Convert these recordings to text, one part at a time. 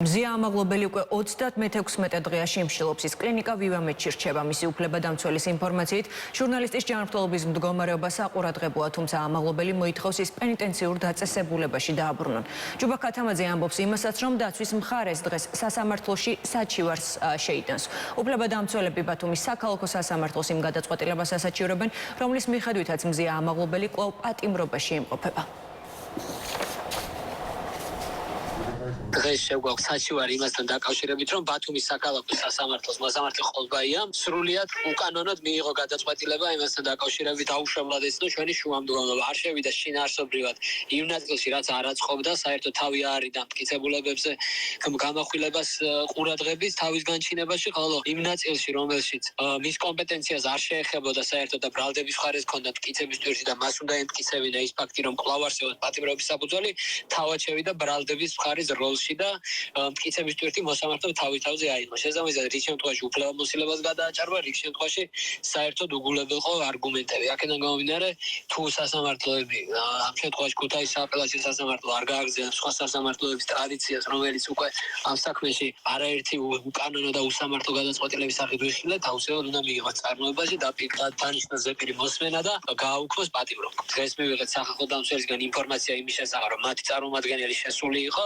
მზია ამაღლობელი უკვე 36 დღეა შიმშილობს. ის კლინიკა ვივამეთში რჩება. მისი უფლებადამცველის ინფორმაციით, ჟურნალისტის ჯანმრთელობის მდგომარეობა საყურადღებოა, თუმცა ამაღლობელი მოითხოვს ის პენიტენციურ დაწესებულებაში დააბრუნონ. ჯუბა ქათამაძე ამბობს იმასაც, რომ დაცვის მხარეს დღეს სასამართლოში საჩივარს შეიტანს. უფლებადამცველები ბათუმის საქალაქო სასამართლოს იმ გადაწყვეტილებას ასაჩივრებენ, რომლის მიხედვითაც მზია ამაღლობელი კვლავ პატიმრობაში იმყოფება. დღეს შეგვაქვს საჩივარი იმასთან დაკავშირებით, რომ ბათუმის საქალაქო სასამართლოს მოსამართლე ყოლბაია სრულიად უკანონოდ მიიღო გადაწყვეტილება იმასთან დაკავშირებით დაუშვებლად ეცნო ჩვენი შუამდგომლობა. არ შევიდა შინაარსობრივად იმ ნაწილში, რაც არ აწყობდა საერთოდ თავი არიდა მტკიცებულებებზე გამახვილებას ყურადღების თავის განჩინებაში, ხოლო იმ ნაწილში, რომელშიც მის კომპეტენციას არ შეეხებოდა საერთოდ და ბრალდების მხარეს ჰქონდა მტკიცების ტვირთი და მას უნდა ემტკიცებინა ის ფაქტი, რომ კვლავ არსებობს პატიმრობის საფუძველი, თავად შევიდა ბრალდების მხარის როლში და მტკიცების ტვირთი მოსამართლემ თავის-თავზე აიღო. შესაბამისად, რიგ შემთხვევაში უფლებამოსილებას გადააჭარბა, რიგ შემთხვევაში საერთოდ უგულებელყო არგუმენტები. აქედან გამომდინარე, თუ სასამართლოები ამ შემთხვევაში ქუთაისის სააპელაციო სასამართლო არ გააგრძელებს სხვა სასამართლოების ტრადიციას, რომელიც უკვე ამ საქმეში არაერთი უკანონო და უსამართლო გადაწყვეტილების სახით ვიხილეთ, აუცილებლად უნდა მიიღოს წარმოებაში დანიშნოს ზეპირი მოსმენა და გააუქმოს პატიმრობა. დღეს მივიღეთ სახალხო დამცველისგან ინფორმაცია იმის შესახებ, რომ მათი წარმომადგენელი შესული იყო.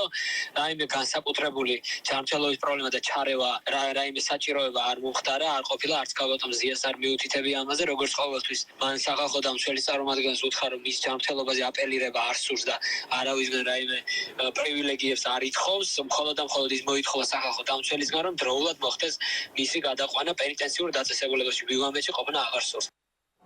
რაიმე განსაკუთრებული ჯანმრთელობის პრობლემა და ჩარევა, რაიმე საჭიროება არ მომხდარა, არ ყოფილა არც გაბატონ მზიას არ მიუთითებია ამაზე, როგორც ყოველთვის. მან სახალხო დამცველის წარმომადგენელს უთხრა, რომ მის ჯანმრთელობაზე აპელირება არ სურს და არავისგან რაიმე პრივილეგიებს არ ითხოვს, მხოლოდ და მხოლოდ ის მოითხოვა სახალხო დამცველისგან, რომ დროულად მოხდეს მისი გადაყვანა პენიტენციურ დაწესებულებაში. ვივამეთში ყოფნა აღარ სურს.